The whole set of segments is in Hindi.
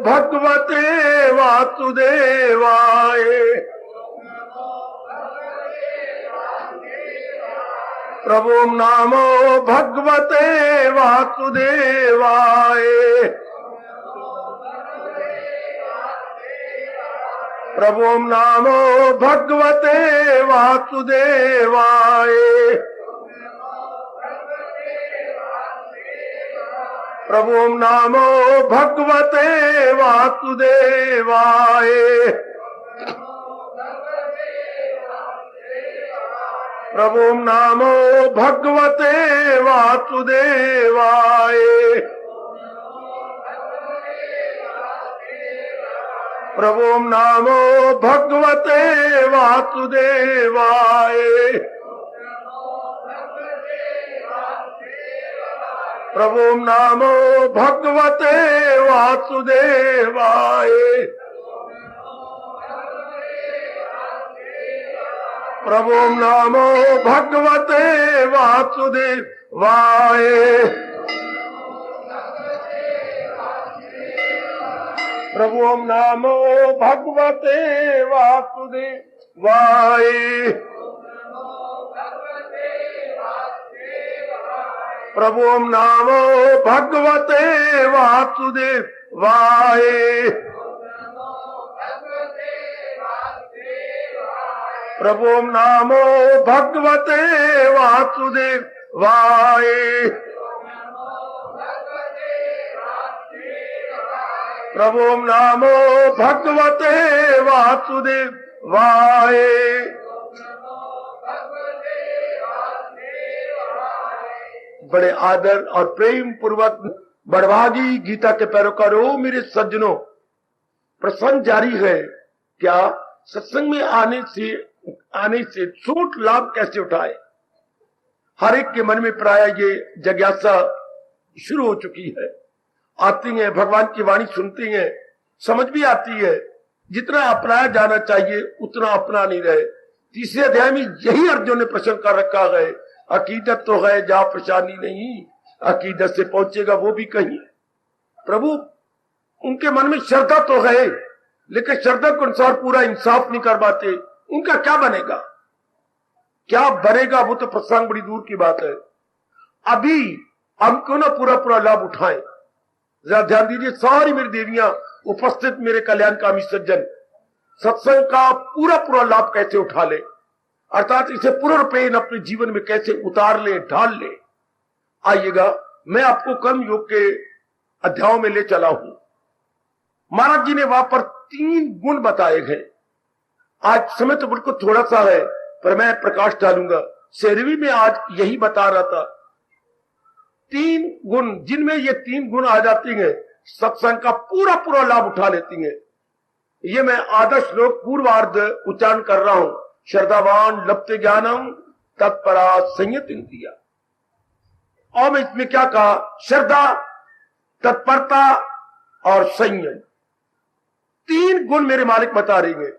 भगवते वासुदेवाय। प्रभु नामो भगवते वासुदेवाय। प्रभु नामो भगवते वासुदेवाय। प्रभु नामो भगवते वासुदेवाय। प्रभु नामो भगवते वासुदेवाय। प्रभु नामो भगवते वासुदेवाय। प्रभु नामो भगवते वासुदेवाय। प्रभु नामो भगवते वासुदेवाय। प्रभु नामो भगवते वासुदेवाय। प्रभु नामो भगवते वासुदेवाय। प्रभु नामो भगवते वासुदेवाय। प्रभु नामो भगवते वासुदेवाय। बड़े आदर और प्रेम पूर्वक बड़भागी गीता के पैरोकारों, मेरे सज्जनों, प्रसंग जारी है। क्या सत्संग में आने से छूट लाभ कैसे उठाए? हर एक के मन में प्राय ये जिज्ञासा शुरू हो चुकी है। आती है, भगवान की वाणी सुनती है, समझ भी आती है। जितना अपनाया जाना चाहिए उतना अपना नहीं रहे। तीसरे अध्याय में यही अर्जुन ने प्रश्न कर रखा है। अकीदत तो है जहां परेशानी नहीं, अकीदत से पहुंचेगा वो भी कहीं। प्रभु उनके मन में श्रद्धा तो है, लेकिन श्रद्धा के अनुसार पूरा इंसाफ नहीं कर पाते। उनका क्या बनेगा, क्या बनेगा, वो तो प्रसंग बड़ी दूर की बात है। अभी हम क्यों ना पूरा लाभ उठाएं। जरा ध्यान दीजिए, सारी मेरी देवियां, उपस्थित मेरे कल्याणकामी सज्जन, सत्संग का पूरा लाभ कैसे उठा ले, अर्थात इसे पूर्ण रूपेण अपने जीवन में कैसे उतार ले, ढाल ले। आइएगा, मैं आपको कर्म योग के अध्यायों में ले चला हूं। महाराज जी ने वहां पर 3 गुण बताए गए। आज समय तो बिल्कुल थोड़ा सा है, पर मैं प्रकाश डालूंगा। शेरवी में आज यही बता रहा था, 3 गुण, जिनमें ये 3 गुण आ जाती हैं, सत्संग का पूरा लाभ उठा लेती हैं। ये मैं आदर्श श्लोक पूर्वार्ध उच्चारण कर रहा हूं। श्रद्धावान लप्ते ज्ञानम तत्परा संयत इंद्रिया। और मैं इसमें क्या कहा, श्रद्धा, तत्परता और संयम, 3 गुण मेरे मालिक बता रही है।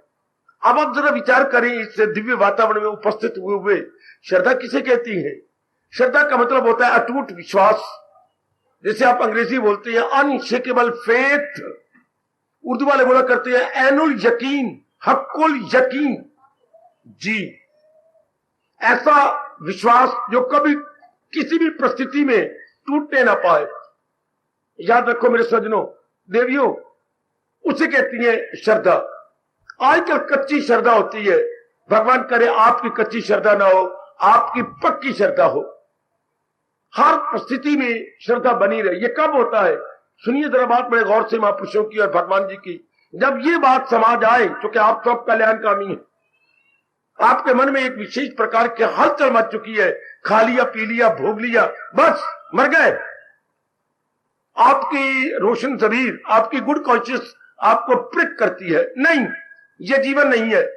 अब आप जरा विचार करें, इस दिव्य वातावरण में उपस्थित हुए श्रद्धा किसे कहती है? श्रद्धा का मतलब होता है अटूट विश्वास, जैसे आप अंग्रेजी बोलते हैं अनशेकेबल फेथ, उर्दू वाले बोला करते हैं एनुल यकीन, हक्कुल यकीन। जी, ऐसा विश्वास जो कभी किसी भी परिस्थिति में टूटने ना पाए। याद रखो मेरे सज्जनों, देवियों, उसे कहती है श्रद्धा। आजकल कच्ची श्रद्धा होती है। भगवान करे आपकी कच्ची श्रद्धा ना हो, आपकी पक्की श्रद्धा हो। हर परिस्थिति में श्रद्धा बनी रहे। ये कब होता है? सुनिए जरा बात बड़े गौर से महापुरुषों की और भगवान जी की। जब ये बात समाज आए, क्योंकि आप सब कल्याणकामी हैं, आपके मन में एक विशेष प्रकार की हलचल मच चुकी है, खा लिया, पी लिया, भोग लिया, बस मर गए। आपकी रोशन जमीर, आपकी गुड कॉन्शियस आपको प्रिक करती है, नहीं, ये जीवन नहीं है।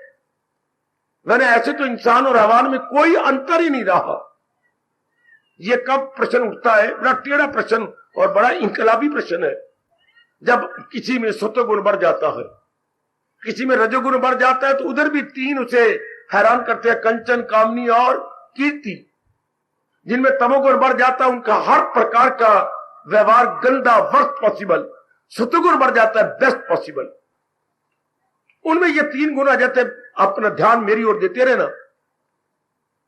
मैंने ऐसे तो इंसान और हैवान में कोई अंतर ही नहीं रहा। ये कब प्रश्न उठता है, बड़ा टेढ़ा प्रश्न और बड़ा इंकलाबी प्रश्न है। जब किसी में सत्वगुण बढ़ जाता है, किसी में रजोगुण बढ़ जाता है, तो उधर भी 3 उसे हैरान करते हैं, कंचन, कामनी और कीर्ति। जिनमें तमोगुण बढ़ जाता है, उनका हर प्रकार का व्यवहार गंदा, वर्स्ट पॉसिबल। सतगुण बढ़ जाता है, बेस्ट पॉसिबल। उनमें ये 3 गुण आ जाते हैं, अपना ध्यान मेरी ओर देते रहना।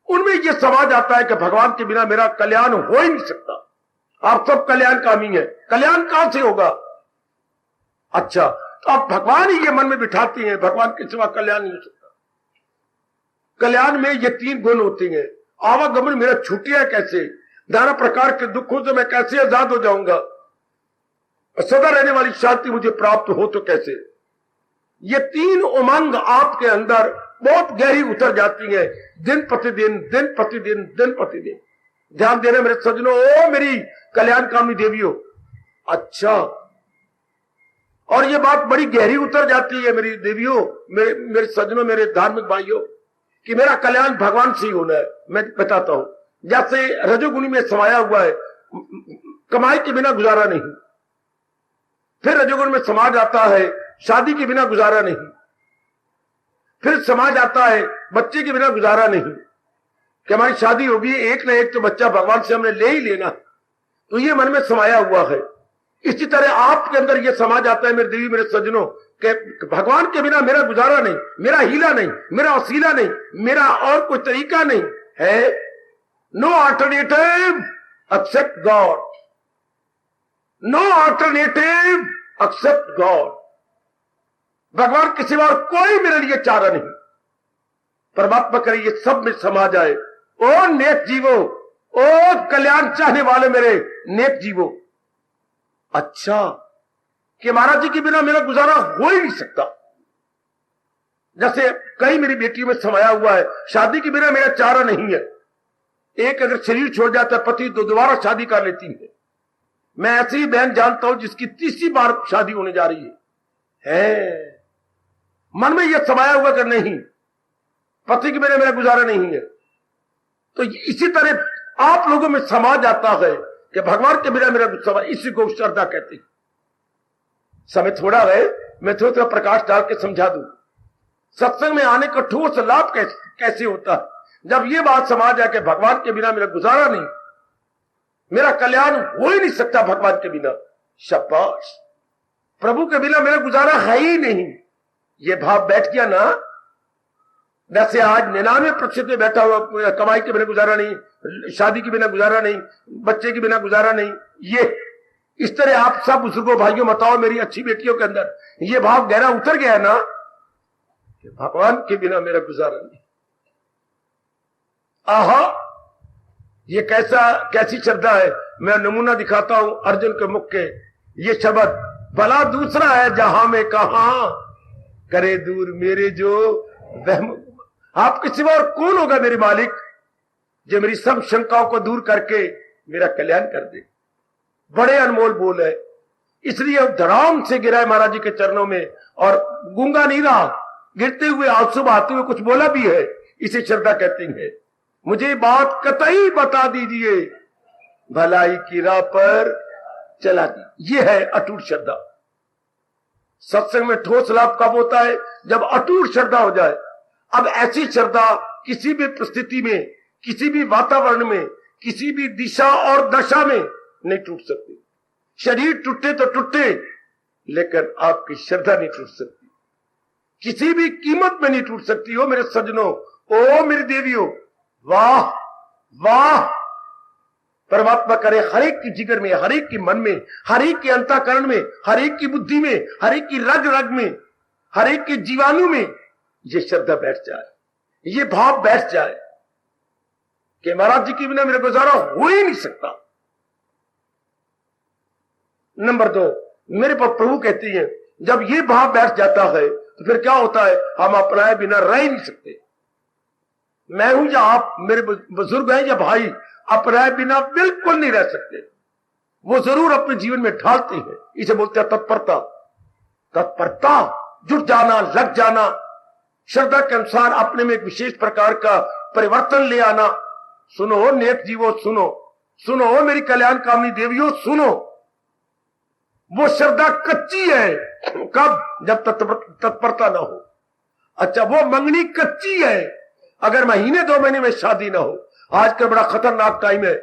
उनमें ये समाज आता है कि भगवान के बिना मेरा कल्याण हो ही नहीं सकता। आप सब कल्याणकामी हैं, कल्याण कहां से होगा? अच्छा, तो आप भगवान ही ये मन में बिठाती हैं, भगवान के सिवा कल्याण नहीं हो सकता। कल्याण में ये 3 गुण होते हैं। आवागमन मेरा छूटिया कैसे, नाना प्रकार के दुखों से मैं कैसे आजाद हो जाऊंगा, सदा रहने वाली शांति मुझे प्राप्त हो तो कैसे। ये 3 उमंग आपके अंदर बहुत गहरी उतर जाती है, दिन प्रतिदिन दिन प्रतिदिन दिन प्रतिदिन। ध्यान देना मेरे सज्जनों, ओ मेरी कल्याणकामी देवियों। अच्छा, और ये बात बड़ी गहरी उतर जाती है मेरी देवियों, मेरे सज्जनों, मेरे धार्मिक भाइयों, कि मेरा कल्याण भगवान से ही होना है। मैं बताता हूं, जैसे रजोगुणी में समाया हुआ है, कमाई के बिना गुजारा नहीं। फिर रजोगुण में समाज आता है, शादी के बिना गुजारा नहीं। फिर समाज आता है, बच्चे के बिना गुजारा नहीं, कि हमारी शादी होगी, एक ना एक तो बच्चा भगवान से हमने ले ही लेना। तो ये मन में समाया हुआ है। इसी तरह आपके अंदर ये समाज आता है मेरे देवी, मेरे सज्जनों, कि भगवान के बिना मेरा गुजारा नहीं, मेरा हीला नहीं, मेरा वसीला नहीं, मेरा और कोई तरीका नहीं है। No alternative except God, no alternative except God. भगवान के सिवा कोई मेरे लिए चारा नहीं। परमात्मा करे ये सब में समा जाए। ओ नेक जीवो, ओ कल्याण चाहने वाले मेरे नेक जीवो। अच्छा, कि महाराज जी के बिना मेरा गुजारा हो ही नहीं सकता। जैसे कई मेरी बेटियों में समाया हुआ है, शादी के बिना मेरा चारा नहीं है। एक अगर शरीर छोड़ जाता है पति, तो दोबारा शादी कर लेती है। मैं ऐसी बहन जानता हूं जिसकी 3री बार शादी होने जा रही है। मन में यह समाया हुआ कि नहीं, पति के बिना मेरा गुजारा नहीं है। तो इसी तरह आप लोगों में समा जाता है कि भगवान के बिना मेरा गुस्सा, इसी को श्रद्धा कहते हैं। समय थोड़ा है, मैं थोड़ा प्रकाश डाल के समझा दूं। सत्संग में आने का ठोस लाभ कैसे होता है, जब ये बात समझ जाए कि भगवान के बिना मेरा गुजारा नहीं, मेरा कल्याण हो ही नहीं सकता भगवान के बिना। शाबाश, प्रभु के बिना मेरा गुजारा है ही नहीं। ये भाव बैठ गया ना। वैसे आज 99% में बैठा हुआ, कमाई के बिना गुजारा नहीं, शादी के बिना गुजारा नहीं, बच्चे के बिना गुजारा नहीं। ये इस तरह आप सब बुजुर्गों भाइयों बताओ, मेरी अच्छी बेटियों के अंदर ये भाव गहरा उतर गया ना कि भगवान के बिना मेरा गुजारा नहीं। आहा, ये कैसी श्रद्धा है। मैं नमूना दिखाता हूं अर्जुन के मुख के। ये शब्द भला दूसरा है जहां में कहां करे दूर मेरे जो वहम। आपके सिवा और कौन होगा मेरे मालिक, जो मेरी सब शंकाओं को दूर करके मेरा कल्याण कर दे। बड़े अनमोल बोल है, इसलिए धड़ाम से गिरा है महाराज जी के चरणों में, और गूंगा नहीं रहा, गिरते हुए आंसू बहाते हुए कुछ बोला भी है। इसे श्रद्धा कहते हैं। मुझे बात कतई बता दीजिए, भलाई की राह पर चला दी। ये है अटूट श्रद्धा। सत्संग में ठोस लाभ कब होता है, जब अटूट श्रद्धा हो जाए। अब ऐसी श्रद्धा किसी भी परिस्थिति में, किसी भी वातावरण में, किसी भी दिशा और दशा में नहीं टूट सकती। शरीर टूटे तो टूटे, लेकिन आपकी श्रद्धा नहीं टूट सकती, किसी भी कीमत में नहीं टूट सकती। हो मेरे सज्जनों, ओ मेरी देवियों, वाह वाह। परमात्मा करे हर एक की जिगर में, हर एक के मन में, हर एक के अंतःकरण में, हर एक की बुद्धि में, हर एक की रग रग में, हर एक के जीवाणु में ये श्रद्धा बैठ जाए, ये भाव बैठ जाए कि महाराज जी के बिना मेरा गुजारा हो ही नहीं सकता। नंबर 2, मेरे पर प्रभु कहती है, जब ये भाव बैठ जाता है तो फिर क्या होता है, हम अपनाए बिना रह ही नहीं सकते। मैं हूं या आप, मेरे बुजुर्ग हैं या भाई, अपनाए बिना बिल्कुल नहीं रह सकते। वो जरूर अपने जीवन में ढालते हैं। इसे बोलते हैं तत्परता। तत्परता, जुट जाना, लग जाना, श्रद्धा के अनुसार अपने में एक विशेष प्रकार का परिवर्तन ले आना। सुनो नेक जीवो, सुनो सुनो मेरी कल्याण कामनी देवियों, सुनो। वो श्रद्धा कच्ची है कब, जब तत्परता ना हो। अच्छा, वो मंगनी कच्ची है अगर महीने 2 महीने में शादी ना हो। आज का बड़ा खतरनाक टाइम है।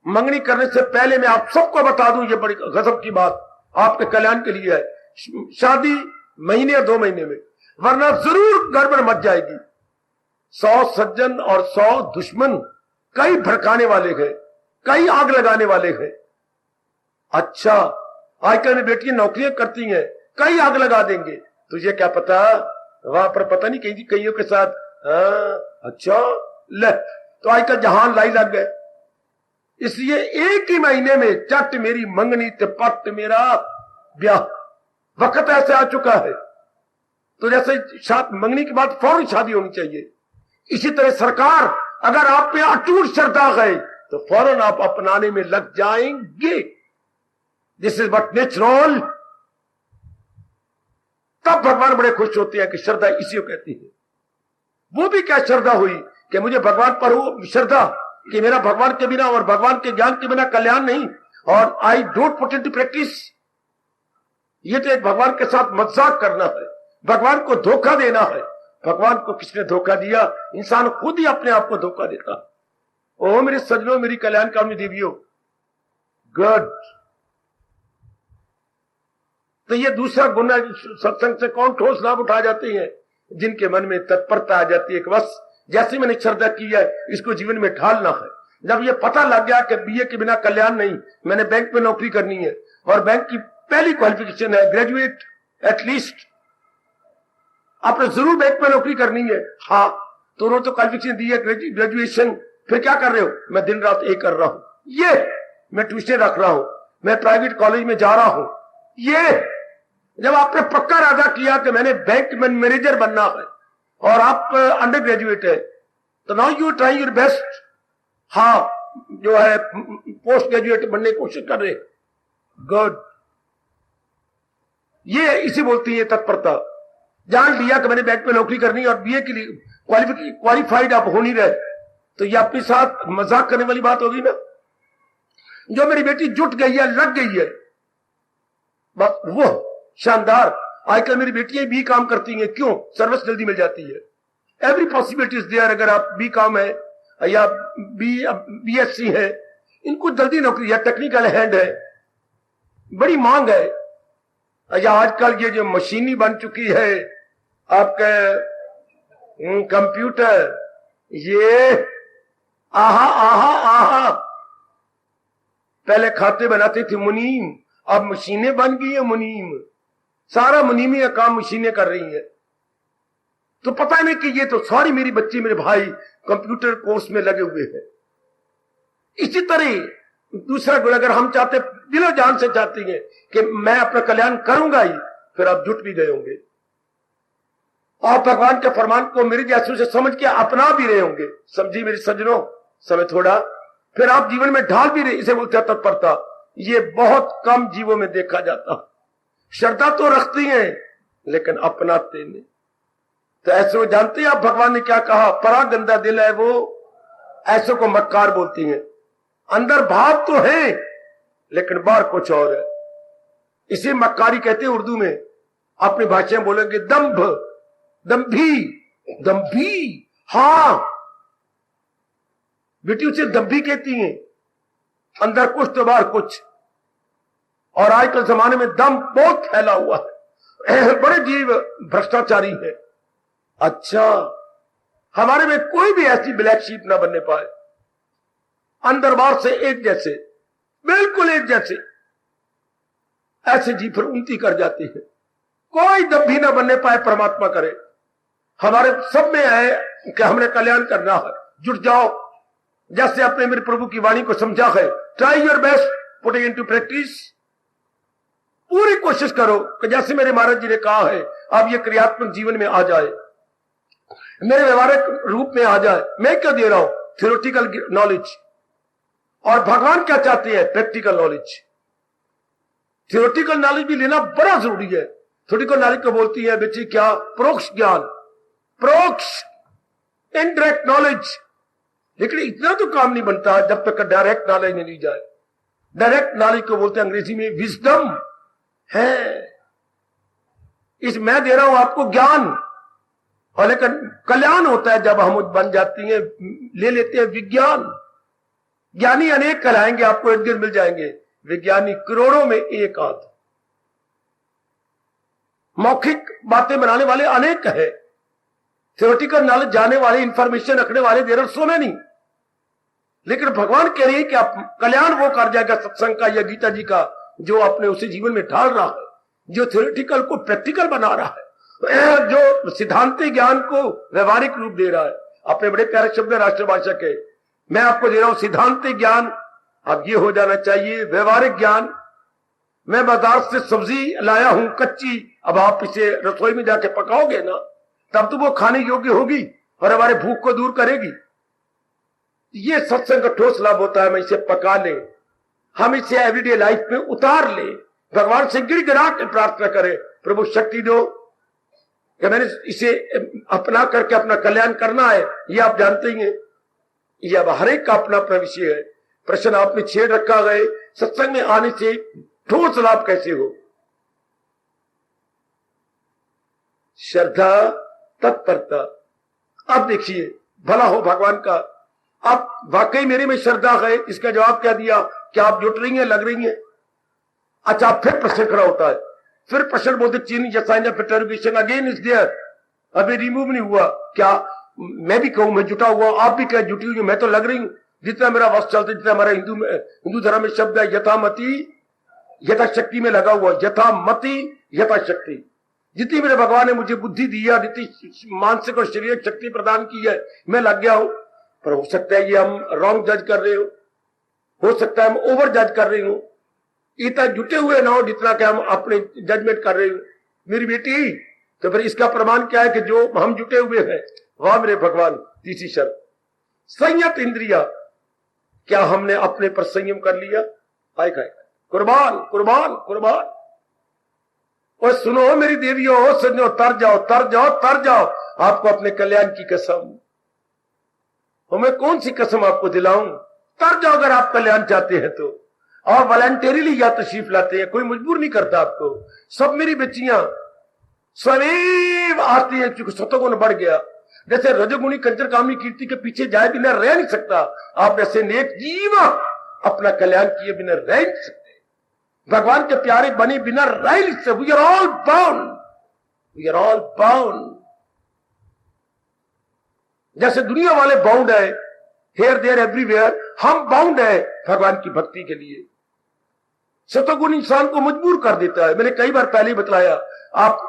मंगनी करने से पहले मैं आप सबको बता दूं, ये बड़ी गजब की बात, आपके कल्याण के लिए है। शादी महीने या 2 महीने में, वरना जरूर गड़बड़ मच जाएगी। 100 सज्जन और 100 दुश्मन, कई भड़काने वाले हैं, कई आग लगाने वाले हैं। अच्छा, आजकल में बेटियां नौकरियां करती हैं, कई आग लगा देंगे, तुझे क्या पता, वहां पर पता नहीं कईयों के साथ। अच्छा ले, तो आजकल जहान लाई लग गए। इसलिए एक ही महीने में चट मेरी मंगनी ते पट मेरा ब्याह, वक्त ऐसे आ चुका है। तो जैसे मंगनी के बाद फौरन शादी होनी चाहिए, इसी तरह सरकार अगर आप पे अटूट श्रद्धा है तो फौरन आप अपनाने में लग जाएंगे। This is what natural. तब भगवान बड़े खुश होते हैं कि श्रद्धा इसी को कहती है। वो भी क्या श्रद्धा हुई कि मुझे भगवान पर हो श्रद्धा कि मेरा भगवान के बिना और भगवान के ज्ञान के बिना कल्याण नहीं, और I don't put into practice. ये तो एक भगवान के साथ मजाक करना है, भगवान को धोखा देना है। भगवान को किसने धोखा दिया? इंसान खुद ही अपने आप को धोखा देता। ओ मेरे सज्जनों, मेरी कल्याणकामी देवियों, गुड। तो ये दूसरा गुण है, सत्संग से कौन ठोस लाभ उठा जाते हैं? जिनके मन में तत्परता आ जाती है कि बस जैसे मैंने श्रद्धा की है इसको जीवन में ढालना है। जब ये पता लग गया कि बीए के बिना कल्याण नहीं, मैंने बैंक में नौकरी करनी है और बैंक की पहली क्वालिफिकेशन है ग्रेजुएट एटलीस्ट, आपने जरूर बैंक में नौकरी करनी है। हाँ, तो उन्होंने तो क्वालिफिकेशन दी है ग्रेजुएशन, फिर क्या कर रहे हो? मैं दिन रात एक कर रहा हूं, ये मैं ट्यूशन रख रहा हूं, मैं प्राइवेट कॉलेज में जा रहा हूं। ये जब आपने पक्का इरादा किया कि मैंने बैंक में मैनेजर बनना है और आप अंडर ग्रेजुएट है, तो now you try your best. हाँ, जो है पोस्ट ग्रेजुएट बनने की कोशिश कर रहे, गुड। ये इसी बोलती है तत्परता। जान लिया कि मैंने बैंक में नौकरी करनी और बीए के लिए क्वालिफाइड आप हो नहीं रहे, तो ये अपने साथ मजाक करने वाली बात होगी ना। जो मेरी बेटी जुट गई है, लग गई है, बस वो शानदार। आजकल मेरी बेटियां भी काम करती हैं, क्यों? सर्विस जल्दी मिल जाती है। Every possibility is there. अगर आप बी काम है या बीएससी है, इनको जल्दी नौकरी है, टेक्निकल हैंड है, बड़ी मांग है। या आजकल ये जो मशीनी बन चुकी है आपके कंप्यूटर, ये आहा आहा आहा। पहले खाते बनाते थे मुनीम, अब मशीनें बन गई है मुनीम। सारा मुनीमी का काम मशीनें कर रही है। तो पता नहीं कि ये तो सारी मेरी बच्ची मेरे भाई कंप्यूटर कोर्स में लगे हुए हैं। इसी तरह दूसरा गुण, अगर हम चाहते, दिलो जान से चाहती हैं कि मैं अपना कल्याण करूंगा ही, फिर आप जुट भी गए होंगे। आप भगवान के फरमान को मेरे जैसों से समझ के अपना भी रहे होंगे। समझी मेरे सज्जनों, समय थोड़ा, फिर आप जीवन में ढाल भी रहे। इसे बोलते हैं तत्परता। ये बहुत कम जीवों में देखा जाता। श्रद्धा तो रखती हैं लेकिन अपनाते नहीं। तो ऐसे वो जानते हैं आप, भगवान ने क्या कहा? परा गंदा दिल है वो, ऐसे को मक्कार बोलती हैं। अंदर भाव तो है लेकिन बाहर कुछ और है। इसे मक्कारी कहते हैं उर्दू में। अपनी भाषा में बोलेंगे दंभ, दंभी, दंभी। हाँ, बेटी उसे दंभी कहती हैं। अंदर कुछ तो बाहर कुछ। और आजकल जमाने में दम बहुत फैला हुआ है, बड़े जीव भ्रष्टाचारी है। अच्छा, हमारे में कोई भी ऐसी ब्लैक शीप ना बनने पाए, अंदर बाहर से एक जैसे, बिल्कुल एक जैसे, ऐसे जीव फिर उन्नति कर जाती है। कोई दंभी ना बनने पाए, परमात्मा करे। हमारे सब में है कि हमने कल्याण करना है, जुट जाओ। जैसे अपने मेरे प्रभु की वाणी को समझा है, try your best, putting into practice. पूरी कोशिश करो कि जैसे मेरे महाराज जी ने कहा है, अब ये क्रियात्मक जीवन में आ जाए, मेरे व्यवहारिक रूप में आ जाए। मैं क्या दे रहा हूं? Theoretical knowledge. और भगवान क्या चाहते हैं? Practical knowledge. थ्योरेटिकल नॉलेज भी लेना बड़ा जरूरी है। थ्योरेटिकल नॉलेज को बोलती है बेटी क्या? परोक्ष ज्ञान, परोक्ष इनडायरेक्ट नॉलेज। लेकिन इतना तो काम नहीं बनता जब तक डायरेक्ट नॉलेज नहीं ली जाए। डायरेक्ट नॉलेज को बोलते हैं अंग्रेजी में विजडम है। इस मैं दे रहा हूं आपको ज्ञान, और लेकिन कल्याण होता है जब हम बन जाती हैं, ले लेते हैं विज्ञान। ज्ञानी अनेक कहलाएंगे, आपको इर्द गिर्द मिल जाएंगे। विज्ञानी करोड़ों में एक आध। मौखिक बातें बनाने वाले अनेक है, थियोरेटिकल नॉलेज जाने वाले, इंफॉर्मेशन रखने वाले देर आर सो मेनी। लेकिन भगवान कह रहे हैं कि आप कल्याण वो कर जाएगा सत्संग का या गीता जी का जो अपने उसे जीवन में ढाल रहा है, जो थियोरेटिकल को प्रैक्टिकल बना रहा है, जो सिद्धांतिक ज्ञान को व्यवहारिक रूप दे रहा है। अपने बड़े प्यारे शब्द राष्ट्रभाषा के मैं आपको दे रहा हूं सिद्धांतिक ज्ञान, अब ये हो जाना चाहिए व्यवहारिक ज्ञान। मैं बाजार से सब्जी लाया हूं कच्ची, अब आप इसे रसोई में जाके पकाओगे ना, तब तो वो खाने योग्य होगी और हमारे भूख को दूर करेगी। ये सत्संग का ठोस लाभ होता है, हम इसे पका ले, हम इसे एवरीडे लाइफ में उतार ले, भगवान से गिड़गिड़ा के प्रार्थना करें, प्रभु शक्ति दो कि मैंने इसे अपना करके अपना कल्याण करना है। ये आप जानते ही हैं, ये अब हर एक का अपना अपना विषय है। प्रश्न आपने छेड़ रखा गए सत्संग में आने से ठोस लाभ कैसे हो। श्रद्धा तत्परता। अब देखिए भला हो भगवान का, अब वाकई मेरे में श्रद्धा है, इसका जवाब क्या दिया, क्या आप जुट रही हैं, लग रही हैं। अच्छा फिर प्रश्न खड़ा होता है, फिर प्रश्न बोलते चीनी जैसा इंटरप्रिटेशन अगेन इज देयर, अभी रिमूव नहीं हुआ। क्या मैं भी कहूं मैं जुटा हुआ, आप भी क्या जुटी हुई, मैं तो लग रही हूं। जितना मेरा वस्त चलता, जितना हमारा हिंदू धर्म में शब्द है यथामति यथाशक्ति में लगा हुआ, यथामति यथाशक्ति। जितनी मेरे भगवान ने मुझे बुद्धि दी है, जितनी मानसिक और शारीरिक शक्ति प्रदान की है, मैं लग गया हूं। पर हो सकता है ये हम रॉन्ग जज कर रहे हो सकता है हम ओवर जज कर रहे हो, इतना जुटे हुए ना हो जितना कि हम अपने जजमेंट कर रहे हो मेरी बेटी। तो फिर इसका प्रमाण क्या है कि जो हम जुटे हुए हैं, वाह मेरे भगवान। तीसरी शर्त संयत इंद्रिया, क्या हमने अपने पर संयम कर लिया। आए खाए कुर्बान कुर्बान कुर्बान। और सुनो मेरी देवियों, सजनो तर जाओ तर जाओ तर जाओ, आपको अपने कल्याण की कसम। और मैं कौन सी कसम आपको दिलाऊं, तर जाओ अगर आप कल्याण चाहते हैं तो। और वॉलंटरीली या तशरीफ लाते हैं, कोई मजबूर नहीं करता आपको। सब मेरी बच्चियां सदैव आती है, क्योंकि सतोगुण बढ़ गया। जैसे रजोगुणी कंजर कामी कीर्ति के पीछे जाए बिना रह नहीं सकता, आप ऐसे नेक जीव अपना कल्याण किए बिना रह नहीं सकते, भगवान के प्यारे बने बिना रह नहीं सकते। We are all bound, we are all bound. जैसे दुनिया वाले बाउंड है हेयर देयर एवरीवेयर, हम बाउंड है भगवान की भक्ति के लिए। सतोगुण इंसान को मजबूर कर देता है। मैंने कई बार पहले ही बतलाया, आप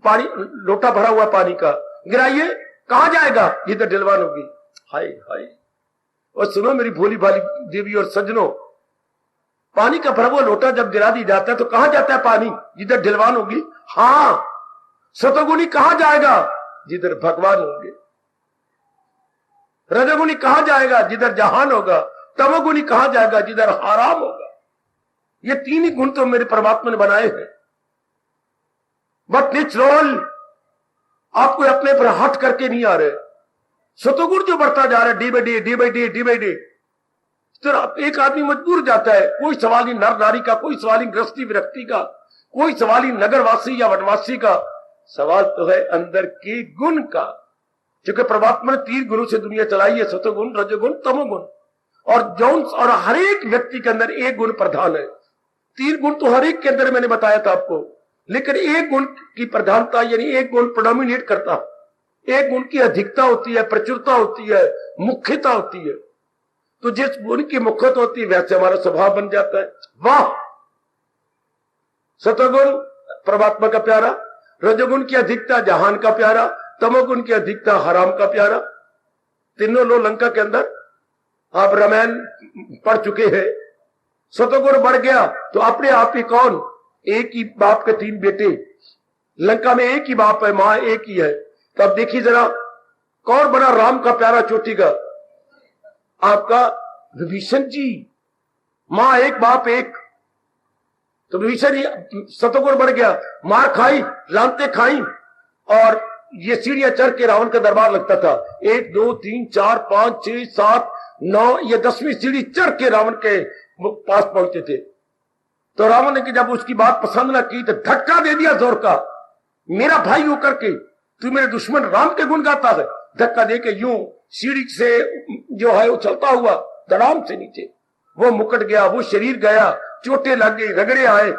पानी लोटा भरा हुआ पानी का गिराइए, कहां जाएगा, इधर ढलवान होगी। हाय हाय। और सुनो मेरी भोली भाली देवी और सज्जनों, पानी का भरा हुआ लोटा जब गिरा दी जाता है तो कहां जाता है पानी, जिधर ढलवान होगी। हाँ, सतोगुणी कहां जाएगा, जिधर भगवान होंगे। रजोगुणी कहां जाएगा, जिधर जहान होगा। तमोगुणी कहां जाएगा, जिधर आराम होगा। ये तीन ही गुण तो मेरे परमात्मा ने बनाए हैं। बट नेचुरल आपको अपने पर हट करके नहीं आ रहे। सतोगुण जो बढ़ता जा रहा है day by day day by day day by day, तो एक आदमी मजबूर जाता है। कोई सवाल ही नर नारी का, कोई सवाल ही गृहस्थी विरक्ति का, कोई सवाल ही नगरवासी या वनवासी का, सवाल तो है अंदर के गुण का। क्योंकि परमात्मा ने 3 गुणों से दुनिया चलाई है, सतोगुण रजोगुण तमोगुण। और जौन और हर एक व्यक्ति के अंदर एक गुण प्रधान है। 3 गुण तो हर एक के अंदर मैंने बताया था आपको, लेकिन एक गुण की प्रधानता यानी एक गुण प्रोडोमिनेट करता, एक गुण की अधिकता होती है, प्रचुरता होती है, मुख्यता होती है। तो जिस गुण की मुख्यता होती है वैसे हमारा स्वभाव बन जाता है। वाह, सतोगुण परमात्मा का प्यारा, रजोगुण की अधिकता जहान का प्यारा, तमोगुण की अधिकता हराम का प्यारा। तीनों लोग लंका के अंदर, आप रामायण पढ़ चुके हैं। सतोगुण बढ़ गया तो अपने आप ही कौन, एक ही बाप के 3 बेटे, लंका में एक ही बाप है, मां एक ही है। तो अब देखिए जरा कौन बना राम का प्यारा चोटी का, आपका विभीषण जी। मां एक बाप एक, तो विभीषण सतोगुण बढ़ गया, मार खाई लानते खाई। और ये सीढ़ियां चढ़ के रावण का दरबार लगता था। 1 2 3 4 5 6 7 9, ये 10वीं सीढ़ी चढ़ के रावण के पास पहुंचे थे। तो रावण ने कि जब उसकी बात पसंद ना की तो धक्का दे दिया जोर का। मेरा भाई होकर के तू मेरे दुश्मन राम के गुण गाता है। धक्का दे के यूं सीढ़ी से जो है वो चलता हुआ धड़ाम से नीचे वो मुकट गया, वो शरीर गया, चोटें लग गई, रगड़े आए।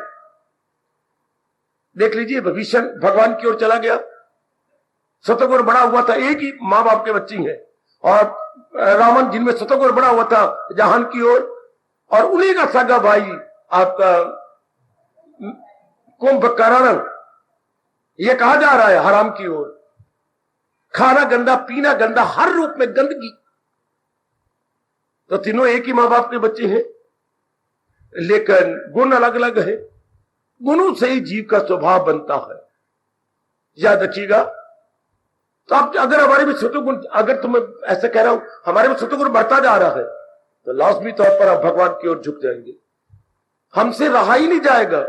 देख लीजिए, विभीषण भगवान की ओर चला गया, शतगुर बड़ा हुआ था, एक ही माँ बाप के बच्ची हैं, और रावण जिनमें शतगुर बड़ा हुआ था जहान की ओर, और उन्हीं का सगा भाई आपका कुंभकर्ण, ये कहा जा रहा है हराम की ओर। खाना गंदा, पीना गंदा, हर रूप में गंदगी। तो तीनों एक ही मां बाप के बच्चे हैं, लेकिन गुण अलग अलग है। गुणों से ही जीव का स्वभाव बनता है, याद रखिएगा। तो आप अगर हमारे में सतोगुण, अगर तुम्हें ऐसा कह रहा हूं हमारे में सतोगुण बढ़ता जा रहा है, तो लाजमी तौर पर आप भगवान की ओर झुक जाएंगे, हमसे रहा ही नहीं जाएगा।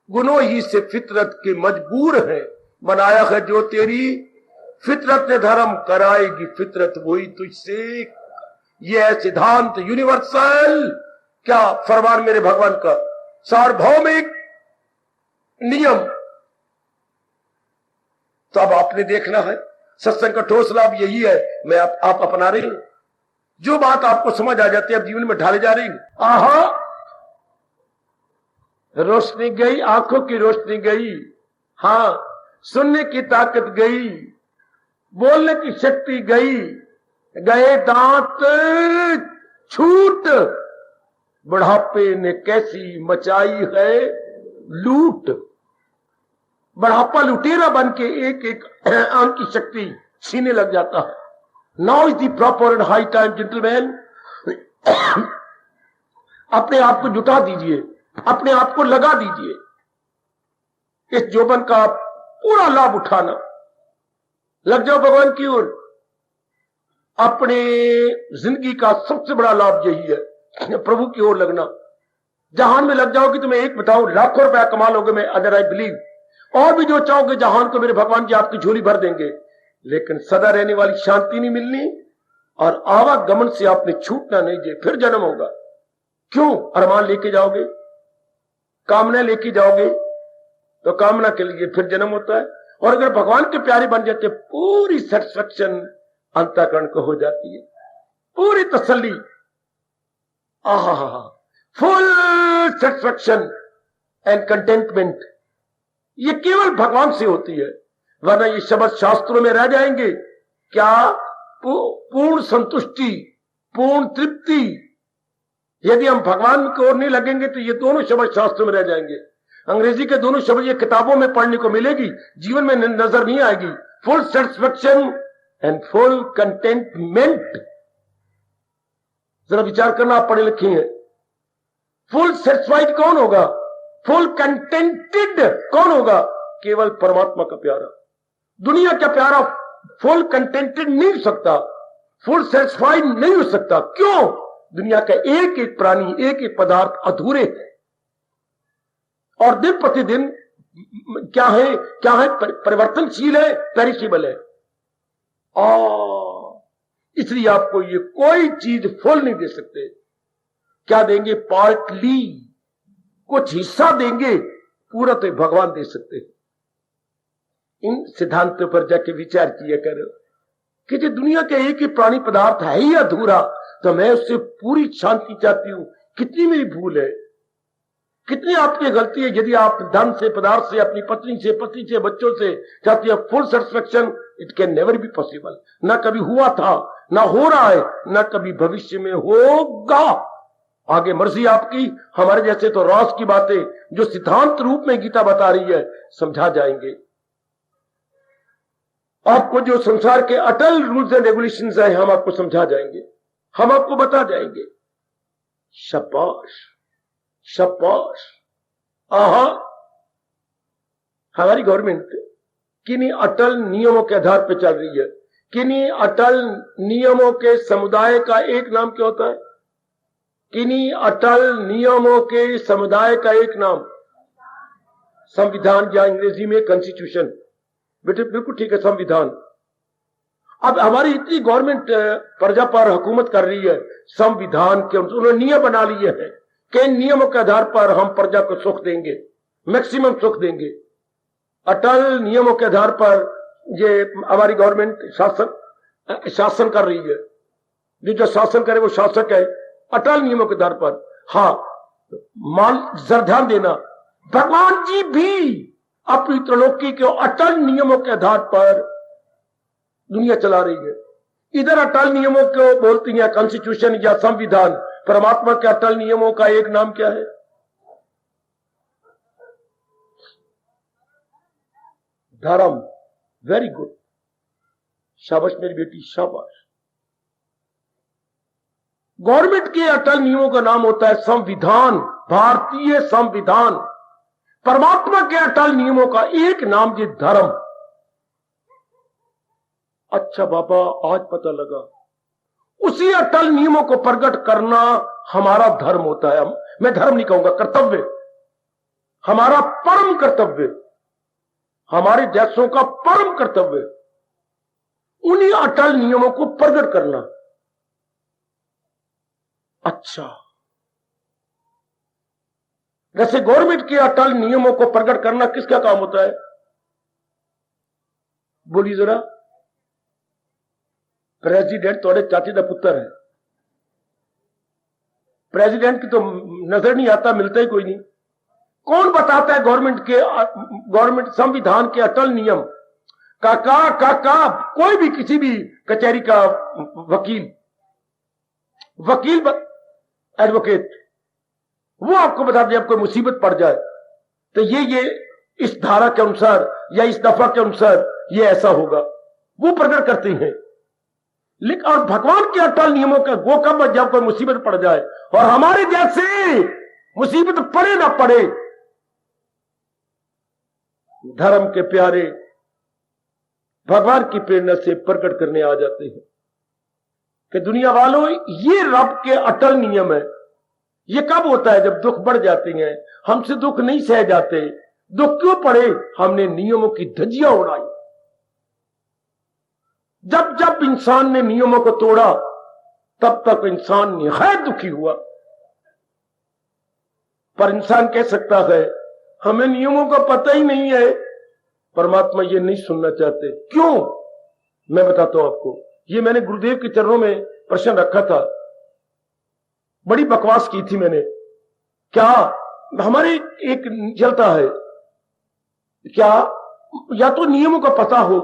गुनों ही से फितरत के मजबूर है, बनाया है जो तेरी फितरत ने धर्म, कराएगी फितरत वही तुझसे। यह है सिद्धांत यूनिवर्सल, क्या फरमान मेरे भगवान का, सार्वभौमिक नियम। तो अब आपने देखना है, सत्संग का ठोस लाभ यही है, मैं आप अपना रहे हैं, जो बात आपको समझ आ जाती है आप जीवन में ढाले जा रही हैं। आहा, रोशनी गई, आंखों की रोशनी गई, हां सुनने की ताकत गई, बोलने की शक्ति गई, गए दांत छूट, बुढ़ापे ने कैसी मचाई है लूट। बुढ़ापा लुटेरा बन के एक एक अंग की शक्ति छीने लग जाता है। Now is the proper and high time gentleman, अपने आप को जुटा दीजिए, अपने आप को लगा दीजिए, इस जोबन का पूरा लाभ उठाना, लग जाओ भगवान की ओर। अपने जिंदगी का सबसे बड़ा लाभ यही है, प्रभु की ओर लगना। जहान में लग जाओगे तो मैं एक बताऊं, लाखों रुपया कमा लोगे, मैं अदर आई बिलीव, और भी जो चाहोगे जहान को मेरे भगवान जी आपकी झोली भर देंगे, लेकिन सदा रहने वाली शांति नहीं मिलनी, और आवागमन से आपने छूटना नहीं जे, फिर जन्म होगा। क्यों? अरमान लेके जाओगे, कामना लेके जाओगे, तो कामना के लिए फिर जन्म होता है, और अगर भगवान के प्यारे बन जाते पूरी सेटिस्फैक्शन अंतःकरण को हो जाती है, पूरी तसल्ली, आहा, फुल सेटिस्फैक्शन एंड कंटेंटमेंट, ये केवल भगवान से होती है। वरना ये शब्द शास्त्रों में रह जाएंगे क्या? पूर्ण संतुष्टि, पूर्ण तृप्ति। यदि हम भगवान की ओर नहीं लगेंगे तो ये दोनों शब्द शास्त्रों में रह जाएंगे। अंग्रेजी के दोनों शब्द ये किताबों में पढ़ने को मिलेगी, जीवन में नजर नहीं आएगी। Full satisfaction and full contentment. जरा विचार करना, आप पढ़े लिखे हैं। फुल सेटिस्फाइड कौन होगा? फुल कंटेंटेड कौन होगा? केवल परमात्मा का प्यारा। दुनिया का प्यारा फुल कंटेंटेड नहीं हो सकता, फुल सेटिस्फाइड नहीं हो सकता। क्यों? दुनिया का एक एक प्राणी, एक एक पदार्थ अधूरे है, और दिन प्रतिदिन क्या है, परिवर्तनशील है, पेरिशेबल है। इसलिए आपको ये कोई चीज फुल नहीं दे सकते। क्या देंगे? पार्टली, कुछ हिस्सा देंगे, पूरा तो भगवान दे सकते हैं। इन सिद्धांतों पर जाके विचार किया करो कि जो दुनिया के एक ही प्राणी पदार्थ है ही अधूरा, तो मैं उससे पूरी शांति चाहती हूं। कितनी मेरी भूल है, कितनी आपकी गलती है यदि आप धन से, पदार्थ से, अपनी पत्नी से, पति से, बच्चों से चाहती है full satisfaction. It can never be possible. ना कभी हुआ था, ना हो रहा है, ना कभी भविष्य में होगा। आगे मर्जी आपकी। हमारे जैसे तो रॉस की बातें जो सिद्धांत रूप में गीता बता रही है समझा जाएंगे आपको। जो संसार के अटल रूल्स एंड रेगुलेशंस हैं, हम आपको समझा जाएंगे, हम आपको बता जाएंगे। शाबाश, शाबाश। आहा, हमारी गवर्नमेंट किन्हीं अटल नियमों के आधार पर चल रही है। किन्हीं अटल नियमों के समुदाय का एक नाम क्या होता है? किन्हीं अटल नियमों के समुदाय का एक नाम संविधान, या अंग्रेजी में कॉन्स्टिट्यूशन। बेटे बिल्कुल ठीक है, संविधान। अब हमारी इतनी गवर्नमेंट प्रजा पर हुकूमत कर रही है, संविधान के उन्होंने नियम बना लिए हैं कि इन नियमों के आधार पर हम प्रजा को सुख देंगे, मैक्सिमम सुख देंगे। अटल नियमों के आधार पर ये हमारी गवर्नमेंट शासन कर रही है। जो शासन करे वो शासक है, अटल नियमों के आधार पर। हाँ, मान जरा ध्यान देना, भगवान जी भी अपनी त्रैलोकी के अटल नियमों के आधार पर दुनिया चला रही है। इधर अटल नियमों को बोलती हैं कॉन्स्टिट्यूशन या संविधान। परमात्मा के अटल नियमों का एक नाम क्या है? धर्म। वेरी गुड, शाबाश मेरी बेटी, शाबाश। गवर्नमेंट के अटल नियमों का नाम होता है संविधान, भारतीय संविधान। परमात्मा के अटल नियमों का एक नाम ये धर्म। अच्छा बाबा, आज पता लगा। उसी अटल नियमों को प्रकट करना हमारा धर्म होता है। मैं धर्म नहीं कहूंगा, कर्तव्य, हमारा परम कर्तव्य, हमारे जैसों का परम कर्तव्य उन्हीं अटल नियमों को प्रकट करना। अच्छा, जैसे गवर्नमेंट के अटल नियमों को प्रकट करना किसका काम होता है? बोलिए जरा। प्रेसिडेंट थोड़े चाची का पुत्र है। प्रेसिडेंट की तो नजर नहीं आता, मिलता ही कोई नहीं। कौन बताता है गवर्नमेंट संविधान के अटल नियम? काका कोई भी, किसी भी कचहरी का वकील एडवोकेट, वो आपको बता दे आपको मुसीबत पड़ जाए तो ये इस धारा के अनुसार या इस दफा के अनुसार ये ऐसा होगा, वो प्रकट करते हैं। लेकिन और भगवान के अटल नियमों का वो कब, जब कोई मुसीबत पड़ जाए और हमारे जैसे मुसीबत पड़े ना पड़े, धर्म के प्यारे भगवान की प्रेरणा से प्रकट करने आ जाते हैं कि दुनिया वालों, ये रब के अटल नियम है। ये कब होता है? जब दुख बढ़ जाते हैं, हमसे दुख नहीं सह जाते। दुख क्यों पड़े? हमने नियमों की धज्जियां उड़ाई। जब जब इंसान ने नियमों को तोड़ा तब तक इंसान निहायत दुखी हुआ। पर इंसान कह सकता है हमें नियमों का पता ही नहीं है। परमात्मा ये नहीं सुनना चाहते। क्यों? मैं बताता हूं आपको। ये मैंने गुरुदेव के चरणों में प्रश्न रखा था, बड़ी बकवास की थी मैंने। क्या हमारे एक चलता है क्या, या तो नियमों का पता हो,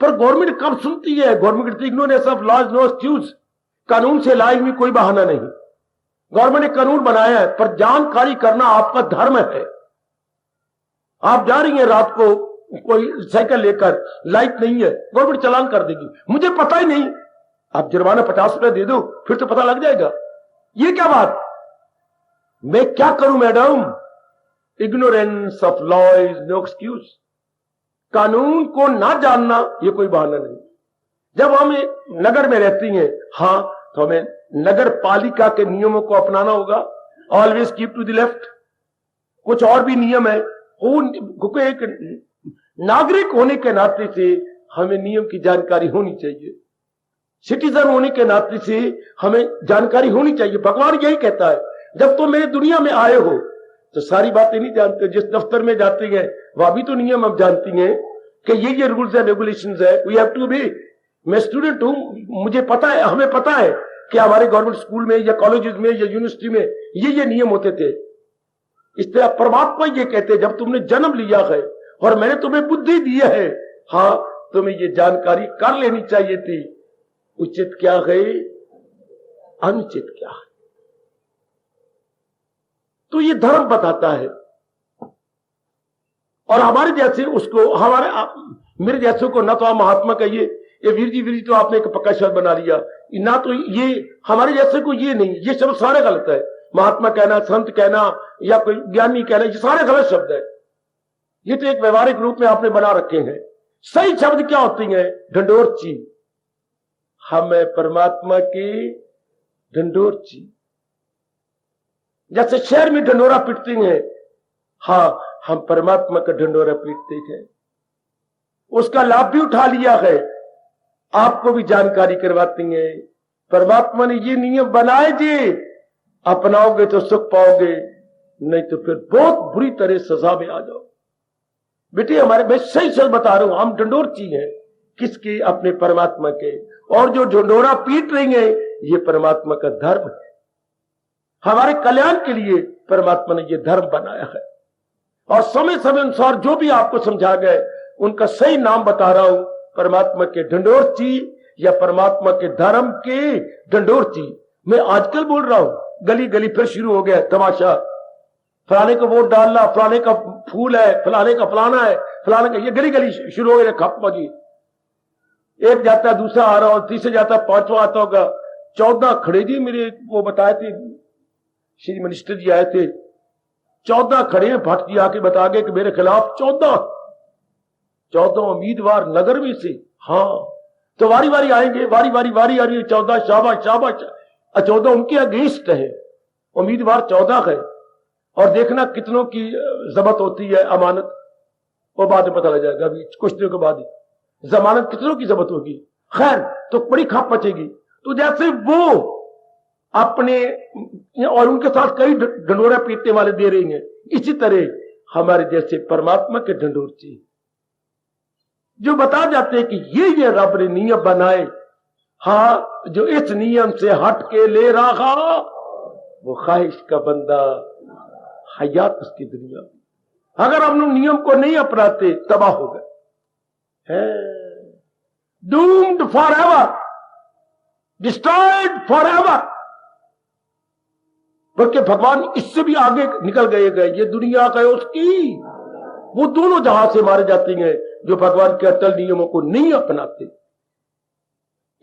पर गवर्नमेंट कब सुनती है? Government ignorance of laws no excuse. कानून से लाए हुई कोई बहाना नहीं। गवर्नमेंट ने कानून बनाया है, पर जानकारी करना आपका धर्म है। आप जा रही हैं रात को कोई साइकिल लेकर, लाइट नहीं है, गवर्नमेंट चालान कर देगी, मुझे पता ही नहीं। आप जुर्माना 50 रुपए दे दो, फिर तो पता लग जाएगा। ये क्या बात? मैं क्या करूं madam? Ignorance of law is no excuse. कानून को ना जानना ये कोई बहाना नहीं। जब हम नगर में रहती हैं, हाँ, तो हमें नगर पालिका के नियमों को अपनाना होगा। Always keep to the left. कुछ और भी नियम है। एक नागरिक होने के नाते से हमें नियम की जानकारी होनी चाहिए। सिटीजन होने के नाते से हमें जानकारी होनी चाहिए। भगवान यही कहता है, जब तुम मेरे दुनिया में आए हो तो सारी बातें नहीं जानते। जिस दफ्तर में जाते हैं वहां भी तो नियम अब जानती हैं कि ये रूल्स एंड रेगुलेशंस है, वी हैव टू बी। मैं स्टूडेंट हूं, मुझे पता है, हमें पता है कि हमारे गवर्नमेंट स्कूल में या कॉलेजेस में या यूनिवर्सिटी में ये नियम होते थे। इस तरह परमात्मा ये कहते हैं, जब तुमने जन्म लिया है और मैंने तुम्हें बुद्धि दी है, हाँ, तुम्हें ये जानकारी कर लेनी चाहिए थी। उचित क्या है, अनुचित क्या है। तो ये धर्म बताता है। और हमारे जैसे उसको, मेरे जैसे को ना तो आप महात्मा कहिए, ये वीर जी तो आपने एक पक्का शब्द बना लिया, ना तो ये हमारे जैसे को ये नहीं, ये शब्द सारे गलत है। महात्मा कहना, संत कहना या कोई ज्ञानी कहना, ये सारे गलत शब्द है। ये तो एक व्यवहारिक रूप में आपने बना रखे हैं। सही शब्द क्या होती है? ढंडोरची। हमें परमात्मा की ढंडोरची। जैसे शहर में ढंडोरा पीटते हैं, हाँ, हम परमात्मा का ढंडोरा पीटते हैं। उसका लाभ भी उठा लिया है, आपको भी जानकारी करवाती हैं। परमात्मा ने ये नियम बनाए थे, अपनाओगे तो सुख पाओगे, नहीं तो फिर बहुत बुरी तरह सजा में आ जाओ। बेटे मैं सही सच बता रहा हूं, हम ढंडोरची हैं। किसके? अपने परमात्मा के। और जो ढंडोरा पीट रही है, ये परमात्मा का धर्म है। हमारे कल्याण के लिए परमात्मा ने ये धर्म बनाया है। और समय समय अनुसार जो भी आपको समझा गए उनका सही नाम बता रहा हूं, परमात्मा के ढंढोरची या परमात्मा के धर्म के ढंढोरची। मैं आजकल बोल रहा हूं, गली गली फिर शुरू हो गया तमाशा, फलाने को वोट डालना, फलाने का फूल है, फलाने का फलाना है, फलाने का, ये गली गली शुरू हो गया खप जी। एक जाता दूसरा आ रहा, और तीसरे जाता पांचवा आता होगा। 14 खड़े जी, मेरे वो बताए थे, श्री मिनिस्टर जी आए थे, 14 खड़े भट्ट जी आके बता गए कि मेरे खिलाफ 14 उम्मीदवार नगर में से। हाँ, तो वारी वारी आएंगे, वारी आ रही है 14, शाबाश शाबाश, 14 उनके अगेंस्ट है, उम्मीदवार 14 है। और देखना कितनों की जब्त होती है अमानत, वो बाद में पता लग जाएगा, अभी कुछ दिनों के बाद जमानत कितनों की जब्त होगी। खैर, तो बड़ी खप मचेगी। तो जैसे वो अपने और उनके साथ कई ढंढोरा पीटने वाले दे रही हैं, इसी तरह हमारे जैसे परमात्मा के ढंढोरची जो बता जाते हैं कि ये रब ने नियम बनाए, हाँ, जो इस नियम से हट के ले रहा वो ख्वाहिश का बंदा, हयात उसकी दुनिया में। अगर हम लोग नियम को नहीं अपनाते तबाह हो गए, doomed for ever, destroyed for ever. बल्कि भगवान इससे भी आगे निकल गए, ये दुनिया का उसकी, वो दोनों जहां से मारे जाते हैं जो भगवान के अटल नियमों को नहीं अपनाते।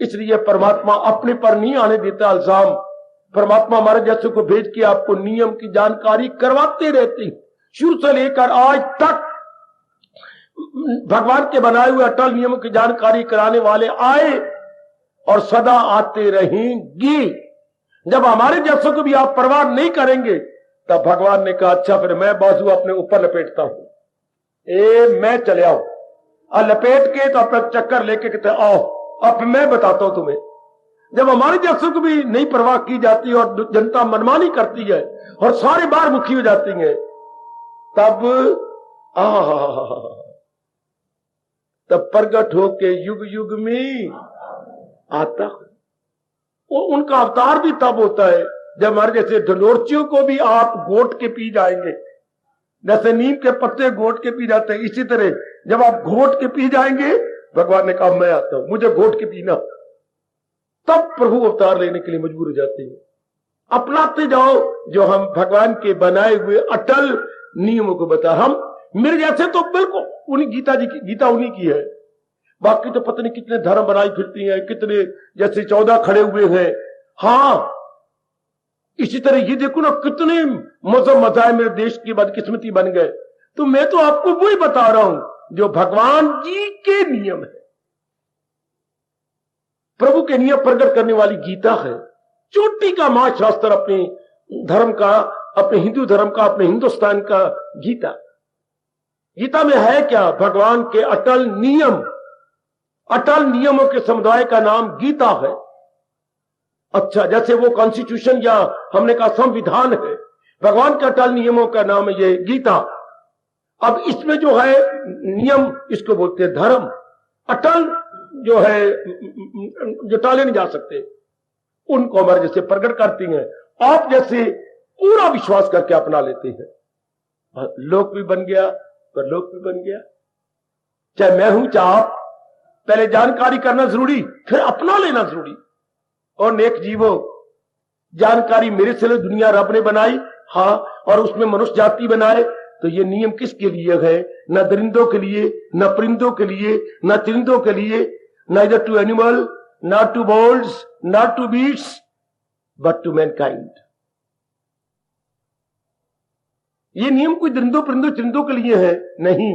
इसलिए परमात्मा अपने पर नहीं आने देता इल्जाम। परमात्मा हमारे जैसे को भेज के आपको नियम की जानकारी करवाते रहते हैं। शुरू से लेकर आज तक भगवान के बनाए हुए अटल नियमों की जानकारी कराने वाले आए और सदा आते रहेंगे। जब हमारे जैसों को भी आप परवाह नहीं करेंगे, तब भगवान ने कहा, अच्छा फिर मैं बाजू अपने ऊपर लपेटता हूं, मैं चले आओ। और लपेट के तो अपना चक्कर लेके कहते आओ, अब मैं बताता हूं तुम्हें। जब हमारे जैसों को भी नहीं परवाह की जाती और जनता मनमानी करती है और सारे बार मुखी हो जाती है, तब तब प्रगट होके युग युग में आता। वो उनका अवतार भी तब होता है जब हमारे जैसे ढंढोरचियों को भी आप घोट के पी जाएंगे, जैसे नीम के पत्ते घोट के पी जाते हैं, इसी तरह जब आप घोट के पी जाएंगे, भगवान ने कहा मैं आता हूं, मुझे घोट के पीना, तब प्रभु अवतार लेने के लिए मजबूर हो जाते हैं। अपनाते जाओ जो हम भगवान के बनाए हुए अटल नियमों को बता। हम मेरे जैसे तो बिल्कुल उन्हीं गीता उन्हीं की है, बाकी तो पता नहीं कितने धर्म बनाई फिरती हैं, कितने जैसे 14 खड़े हुए हैं। हाँ, इसी तरह ये देखो ना कितने मजहब मजाए मेरे देश की बदकिस्मती बन गए। तो मैं तो आपको वही बता रहा हूं जो भगवान जी के नियम है, प्रभु के नियम प्रकट करने वाली गीता है। चोटी का महाशास्त्र अपने धर्म का, अपने हिंदू धर्म का, अपने हिंदुस्तान का गीता। गीता में है क्या? भगवान के अटल नियम, अटल नियमों के समुदाय का नाम गीता है। अच्छा, जैसे वो कॉन्स्टिट्यूशन या हमने कहा संविधान है, भगवान के अटल नियमों का नाम है ये गीता। अब इसमें जो है नियम, इसको बोलते हैं धर्म। अटल जो है जो टाले नहीं जा सकते, उनको हमारे जैसे प्रकट करती हैं, आप जैसे पूरा विश्वास करके अपना लेते हैं। लोक भी बन गया, परलोक भी बन गया। चाहे मैं हूं चाहे आप, पहले जानकारी करना जरूरी, फिर अपना लेना जरूरी। और नेक जीवो, जानकारी मेरे से ले, दुनिया रब ने बनाई, हाँ, और उसमें मनुष्य जाति बनाए। तो ये नियम किसके लिए है? न दरिंदों के लिए, न परिंदों के लिए, न चरिंदों के लिए, neither to animal, not to birds, not to beasts, but to mankind. ये नियम कोई दरिंदों परिंदों चरिंदों के लिए है नहीं,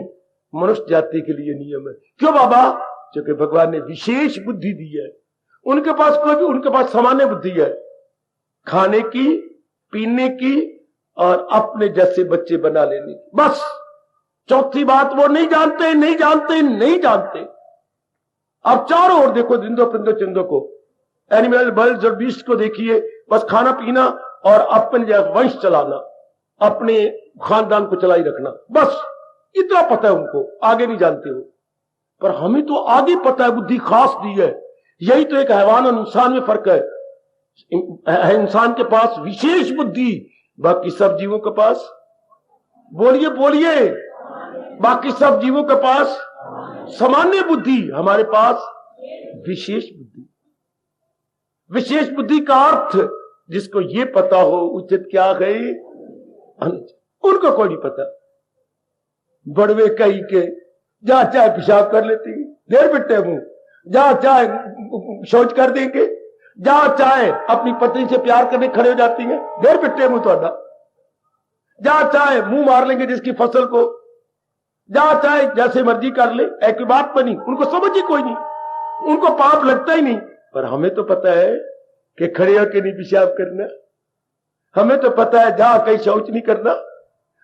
मनुष्य जाति के लिए नियम है। क्यों बाबा? क्योंकि भगवान ने विशेष बुद्धि दी है। उनके पास सामान्य बुद्धि है, खाने की, पीने की और अपने जैसे बच्चे बना लेने की, बस। चौथी बात वो नहीं जानते, नहीं जानते, नहीं जानते। अब चारों ओर देखो, दरिंदों परिंदों चरिंदों को, एनिमल बर्ड्स और बीस्ट को देखिए, बस खाना पीना और अपने वंश चलाना, अपने खानदान को चलाई रखना, बस इतना पता है उनको, आगे नहीं जानते हो। पर हमें तो आगे पता है, बुद्धि खास दी है। यही तो एक हैवान और इंसान में फर्क है। इंसान के पास विशेष बुद्धि, बाकी सब जीवों के पास बोलिए बोलिए। बाकी सब जीवों के पास सामान्य बुद्धि, हमारे पास विशेष बुद्धि। विशेष बुद्धि का अर्थ जिसको ये पता हो उचित क्या है अनुचित, उनको कोई नहीं पता। बड़वे कही के जहां चाहे पेशाब कर लेती है, देर बिट्टे मुंह, जहां चाहे शौच कर देंगे, जहां चाहे अपनी पत्नी से प्यार करने खड़े हो जाती है, देर बिट्टे मुंह थोड़ा। जहां चाहे मुंह मार लेंगे जिसकी फसल को, जहां चाहे जैसे मर्जी कर ले, एक बात बनी, उनको समझ ही कोई नहीं, उनको पाप लगता ही नहीं। पर हमें तो पता है कि खड़े होकर नहीं पेशाब करना, हमें तो पता है जहां कहीं शौच नहीं करना,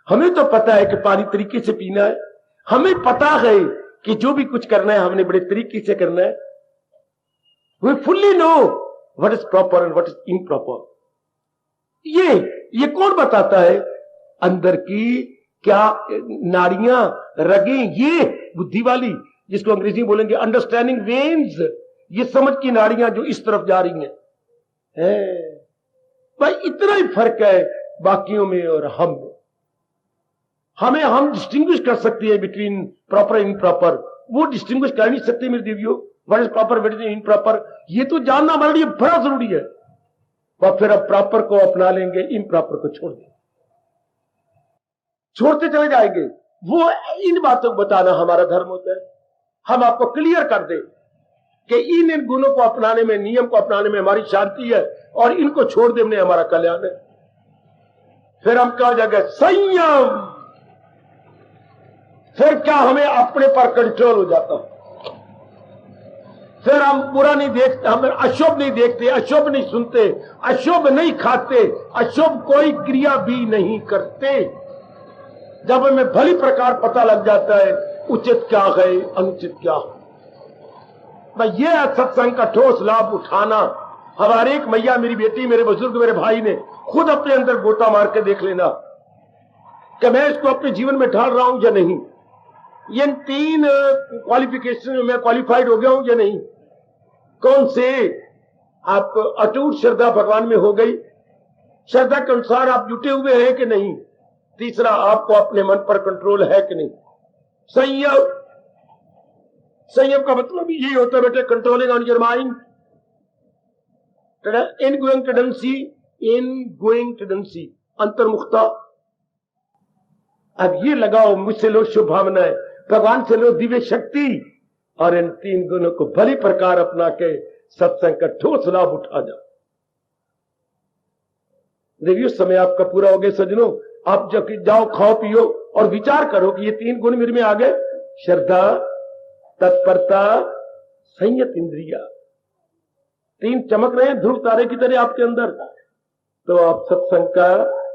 हमें तो पता है कि पानी तरीके से पीना है, हमें पता है कि जो भी कुछ करना है हमने बड़े तरीके से करना है। We fully know what is proper and what is improper. ये कौन बताता है? अंदर की क्या नाड़ियां, रगें, ये बुद्धि वाली, जिसको अंग्रेजी में बोलेंगे अंडरस्टैंडिंग वेन्स, ये समझ की नाड़ियां जो इस तरफ जा रही हैं। भाई इतना ही फर्क है बाकियों में और हम में। हम डिस्टिंग्विश कर सकते हैं बिटवीन प्रॉपर एंड इम्प्रॉपर, वो डिस्टिंग्विश कर नहीं सकते मेरे देवियों। What is proper, what is improper, ये तो जानना हमारे लिए बड़ा जरूरी है। और फिर अब प्रॉपर को अपना लेंगे, इम्प्रॉपर को छोड़ देंगे, छोड़ते चले जाएंगे। वो इन बातों को बताना हमारा धर्म होता है। हम आपको क्लियर कर दें कि इन गुणों को अपनाने में, नियम को अपनाने में हमारी शांति है और इनको छोड़ देने में हमारा कल्याण है। फिर हम कहा जाएगा संयम, फिर क्या हमें अपने पर कंट्रोल हो जाता, फिर हम बुरा नहीं देखते, हम अशुभ नहीं देखते, अशुभ नहीं सुनते, अशुभ नहीं खाते, अशुभ कोई क्रिया भी नहीं करते। जब हमें भली प्रकार पता लग जाता है उचित क्या है अनुचित क्या है। मैं ये सत्संग का ठोस लाभ उठाना, हमारे एक मैया, मेरी बेटी, मेरे बुजुर्ग, मेरे भाई ने खुद अपने अंदर गोता मार के देख लेना कि मैं इसको अपने जीवन में ढाल रहा हूं या नहीं, ये 3 क्वालिफिकेशन में क्वालिफाइड हो गया हूं या नहीं। कौन से? आपको अटूट श्रद्धा भगवान में हो गई, श्रद्धा के अनुसार आप जुटे हुए हैं कि नहीं। तीसरा, आपको अपने मन पर कंट्रोल है कि नहीं। संयम, संयम का मतलब यही होता है बेटे, controlling on your mind, ingoing tendency, अंतर्मुखता। अब ये लगाओ, मुझसे लो शुभ भावनाएं, भगवान से लो दिव्य शक्ति, और इन 3 गुणों को भली प्रकार अपना के सत्संग का ठोस लाभ उठा जाओ। देखिए समय आपका पूरा हो गया सज्जनों। आप जब जाओ, खाओ पियो और विचार करो कि ये 3 गुण मेरे में आ गए, श्रद्धा, तत्परता, संयत इंद्रिया, 3 चमक रहे हैं ध्रुव तारे की तरह आपके अंदर। तो आप सत्संग का,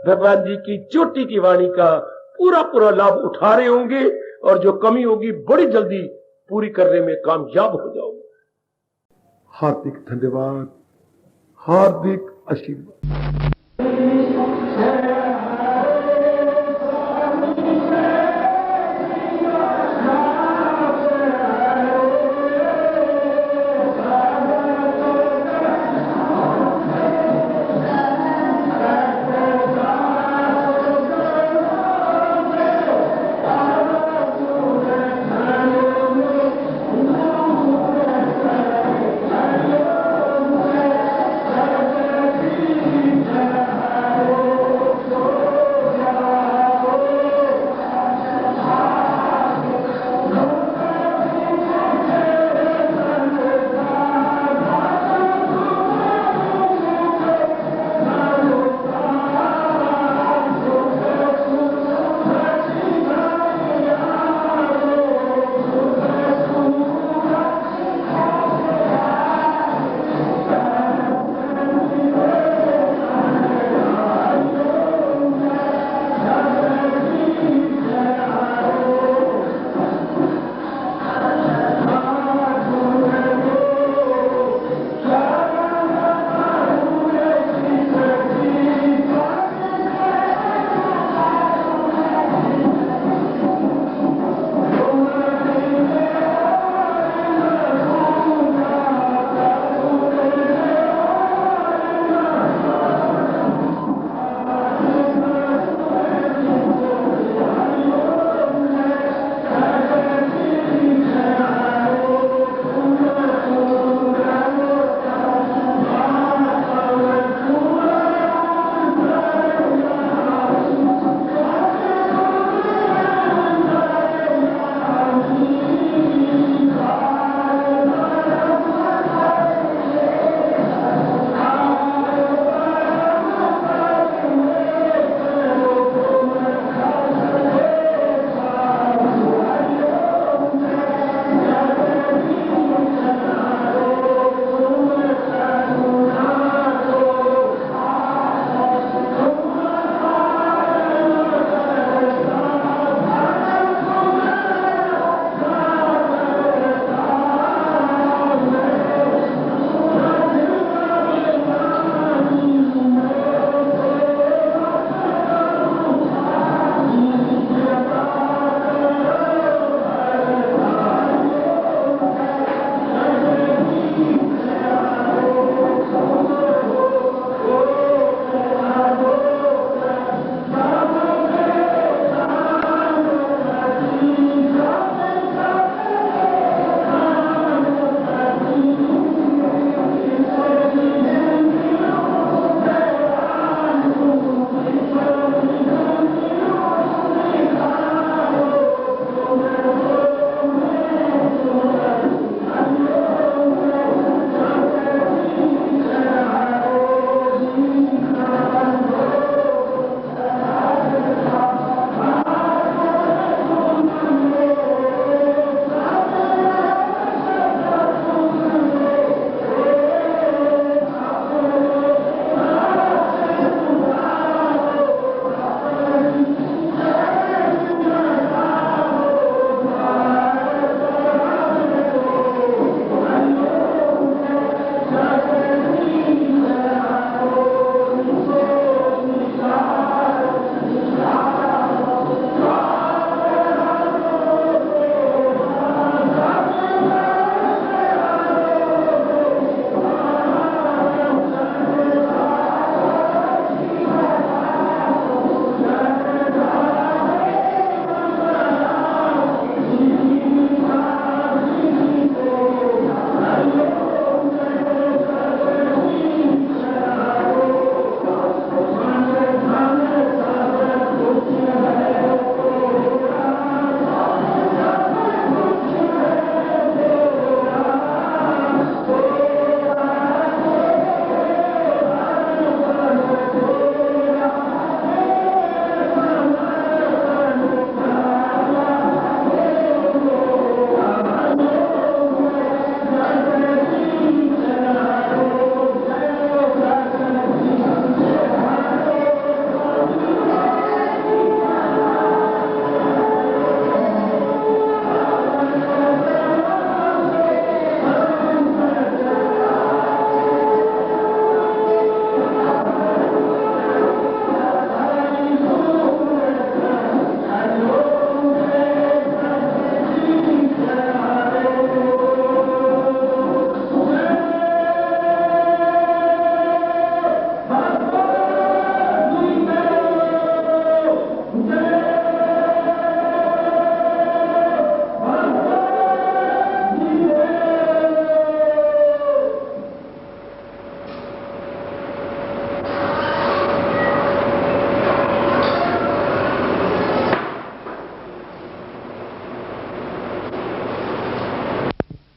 भगवान जी की चोटी की वाणी का पूरा लाभ उठा रहे होंगे और जो कमी होगी बड़ी जल्दी पूरी करने में कामयाब हो जाओगे। हार्दिक धन्यवाद, हार्दिक आशीर्वाद।